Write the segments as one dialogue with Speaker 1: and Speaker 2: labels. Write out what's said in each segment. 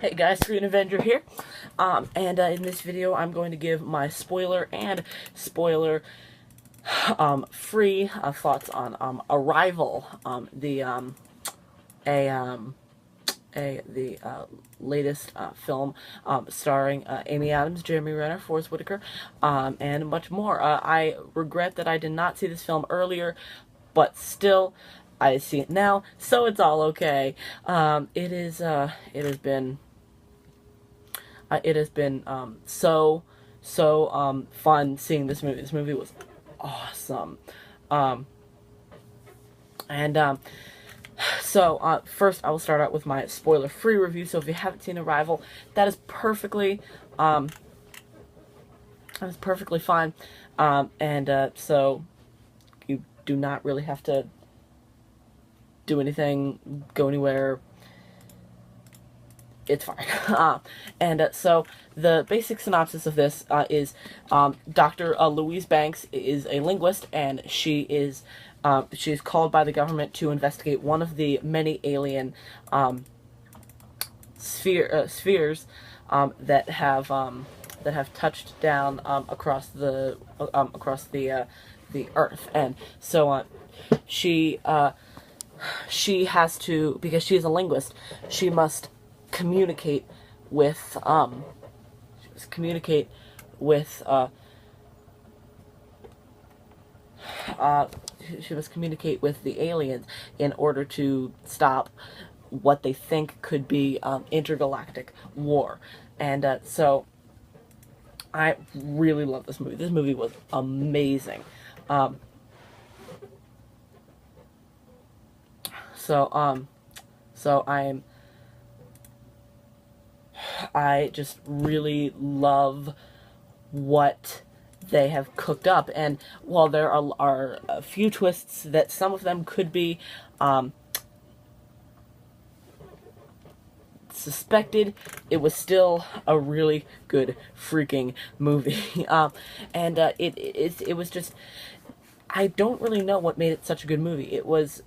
Speaker 1: Hey guys, Screen Avenger here, and in this video I'm going to give my spoiler and spoiler free thoughts on Arrival, the latest film starring Amy Adams, Jeremy Renner, Forest Whitaker, and much more. I regret that I did not see this film earlier, but still, I see it now, so it's all okay. It has been so fun seeing this movie. This movie was awesome. First I will start out with my spoiler-free review. So if you haven't seen Arrival, that is perfectly fine. So you do not really have to do anything, go anywhere. It's fine. So the basic synopsis of this is Dr. Louise Banks is a linguist, and she is called by the government to investigate one of the many alien spheres that have touched down across the Earth, and so she has to, because she is a linguist, she must communicate with the aliens in order to stop what they think could be intergalactic war. And so I really love this movie. This movie was amazing. I just really love what they have cooked up, and while there are a few twists that some of them could be suspected, it was still a really good freaking movie. It was just, I don't really know what made it such a good movie. It was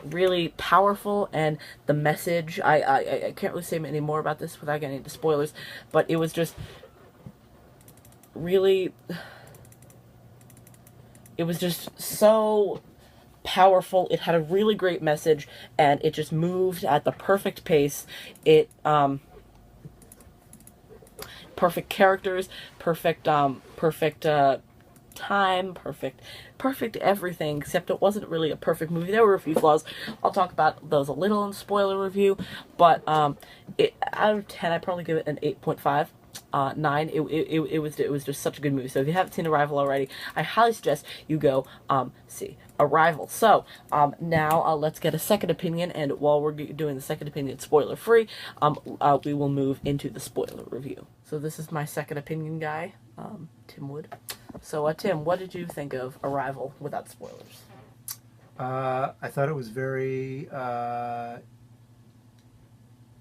Speaker 1: really powerful, and the message, I can't really say any more about this without getting into spoilers, but it was just really, it was just so powerful. It had a really great message, and it just moved at the perfect pace. It perfect characters, perfect time, perfect everything, except it wasn't really a perfect movie. There were a few flaws. I'll talk about those a little in the spoiler review, but out of 10, I'd probably give it an 8.5. 9. It was just such a good movie. So if you haven't seen Arrival already, I highly suggest you go see Arrival. So now let's get a second opinion, and while we're doing the second opinion spoiler free, we will move into the spoiler review. So this is my second opinion guy, Tim Wood. So Tim, what did you think of Arrival without spoilers?
Speaker 2: I thought it was very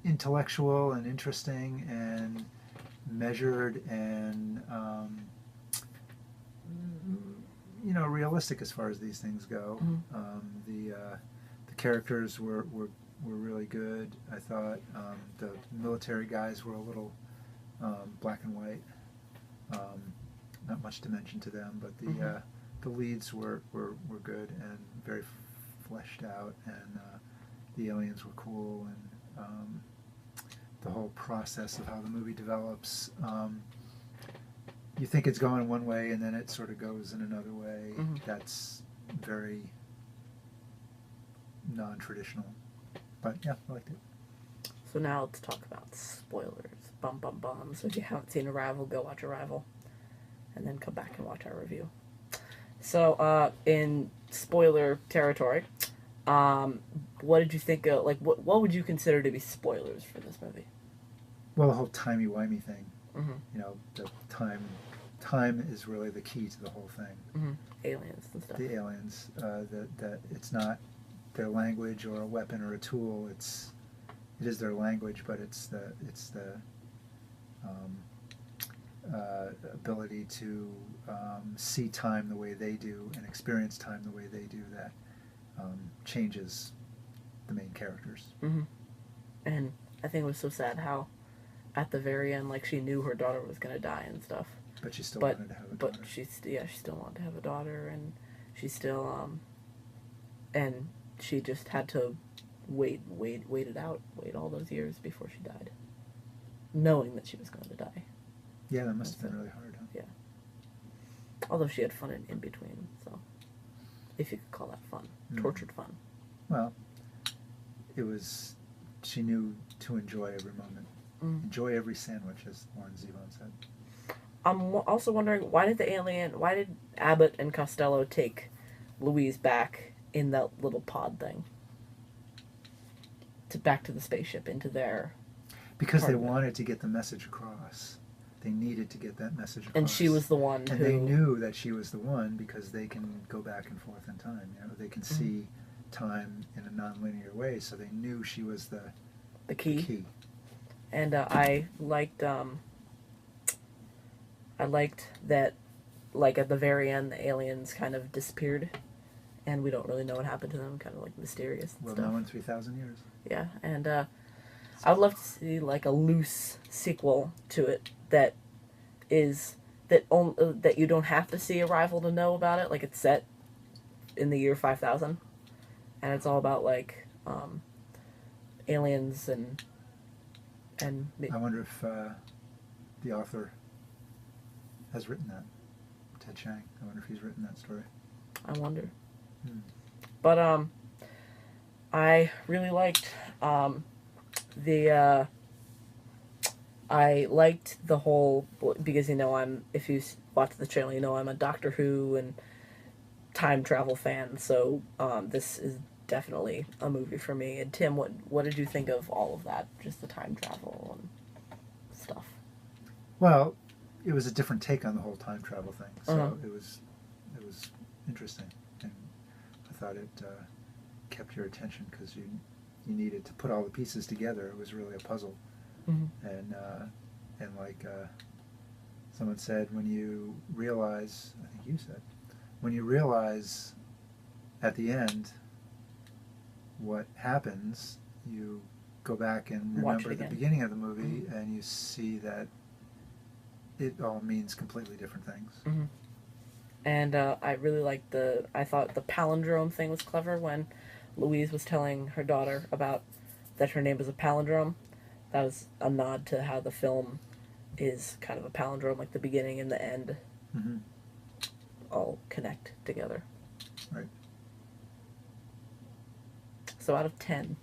Speaker 2: intellectual and interesting and measured and realistic as far as these things go.
Speaker 1: Mm-hmm.
Speaker 2: The characters were really good. I thought the military guys were a little black and white. Not much to mention to them, but the leads were good and very fleshed out, and the aliens were cool, and the whole process of how the movie develops. You think it's going one way, and then it sort of goes in another way.
Speaker 1: Mm-hmm.
Speaker 2: That's very non-traditional. But yeah, I liked it.
Speaker 1: So now let's talk about spoilers. Bum bum bum. So if you haven't seen Arrival, go watch Arrival, and then come back and watch our review. So in spoiler territory, what did you think of, like, what would you consider to be spoilers for this movie?
Speaker 2: Well, the whole timey-wimey thing.
Speaker 1: Mm-hmm.
Speaker 2: The time is really the key to the whole thing.
Speaker 1: Mm-hmm. Aliens and stuff.
Speaker 2: The aliens, that it's not their language or a weapon or a tool. It is their language, but it's the ability to see time the way they do and experience time the way they do that changes the main characters.
Speaker 1: Mm-hmm. And I think it was so sad how at the very end, like, she knew her daughter was gonna die and stuff.
Speaker 2: But she still
Speaker 1: But
Speaker 2: wanted to have a daughter.
Speaker 1: but she still wanted to have a daughter, and she still and she just had to wait it out, wait all those years before she died, knowing that she was going to die.
Speaker 2: Yeah, that must have been really hard, huh?
Speaker 1: Yeah. Although she had fun in between, so if you could call that fun, tortured fun.
Speaker 2: Well, it was. She knew to enjoy every moment, enjoy every sandwich, as Lauren Zevon said.
Speaker 1: I'm also wondering, why did Abbott and Costello take Louise back in that little pod thing? Back to the spaceship, into their...
Speaker 2: Because they wanted to get the message across. They needed to get that message across.
Speaker 1: And she was the one
Speaker 2: and they knew that she was the one because they can go back and forth in time. You know, they can see time in a non-linear way, so they knew she was the key.
Speaker 1: And I liked that, like, at the very end, the aliens kind of disappeared, and we don't really know what happened to them, kind of, like, mysterious and
Speaker 2: well,
Speaker 1: stuff.
Speaker 2: now in 3,000 years.
Speaker 1: Yeah, and I would love to see, like, a loose sequel to it that is... that you don't have to see Arrival to know about it. Like, it's set in the year 5000, and it's all about, like, aliens and
Speaker 2: I wonder if the author has written that. Ted Chiang. I wonder if he's written that story.
Speaker 1: I wonder. But I really liked I liked the whole, because, you know, if you watch the channel, you know I'm a Doctor Who and time travel fan, so this is definitely a movie for me. And Tim, what did you think of all of that? Just the time travel and stuff.
Speaker 2: Well, it was a different take on the whole time travel thing, so it was interesting, and I thought it kept your attention because you needed to put all the pieces together. It was really a puzzle, and like someone said, when you realize, I think you said, when you realize at the end what happens, you go back and remember the beginning of the movie, and you see that it all means completely different things.
Speaker 1: And I really liked I thought the palindrome thing was clever when Louise was telling her daughter about that her name was a palindrome. That was a nod to how the film is kind of a palindrome, like the beginning and the end all connect together.
Speaker 2: Right.
Speaker 1: So out of 10.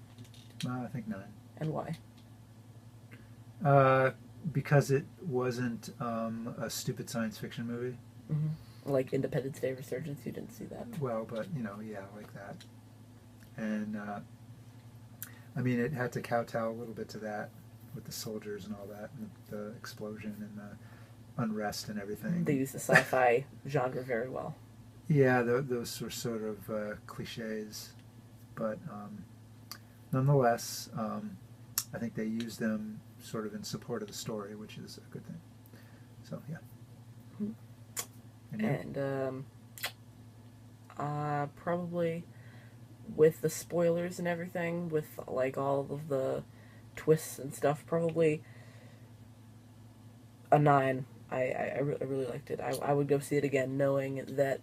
Speaker 2: I think 9.
Speaker 1: And why?
Speaker 2: Because it wasn't a stupid science fiction movie.
Speaker 1: Like Independence Day Resurgence, you didn't see that.
Speaker 2: Well, but, you know, yeah, like that. And, I mean, it had to kowtow a little bit to that with the soldiers and all that, and the explosion and the unrest and everything.
Speaker 1: They use the sci-fi genre very well.
Speaker 2: Yeah, those were sort of cliches. But nonetheless, I think they used them sort of in support of the story, which is a good thing. So, yeah.
Speaker 1: And probably with the spoilers and everything, with like all of the twists and stuff, probably a 9. I really liked it. I would go see it again, knowing that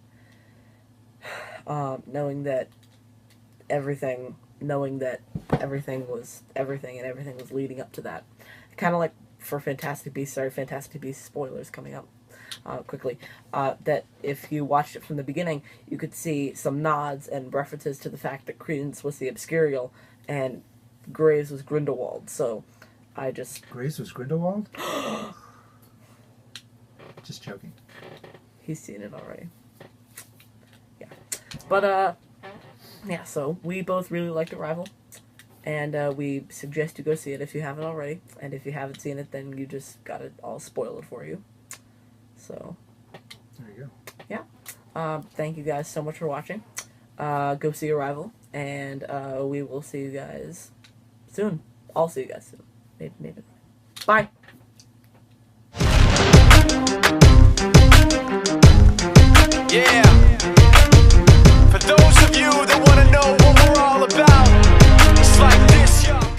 Speaker 1: everything was everything, and everything was leading up to that. Kind of like for Fantastic Beasts. Sorry, Fantastic Beasts spoilers coming up quickly. That if you watched it from the beginning, you could see some nods and references to the fact that Credence was the Obscurial and Graves was Grindelwald. So I just...
Speaker 2: Graves was Grindelwald? Just joking.
Speaker 1: He's seen it already. Yeah. But, yeah, so we both really liked Arrival. And we suggest you go see it if you haven't already. And if you haven't seen it, then you just got it all spoiled for you. So,
Speaker 2: there you go.
Speaker 1: Yeah. Thank you guys so much for watching. Go see Arrival. And we will see you guys soon. I'll see you guys soon. Maybe. Bye.
Speaker 3: Yeah.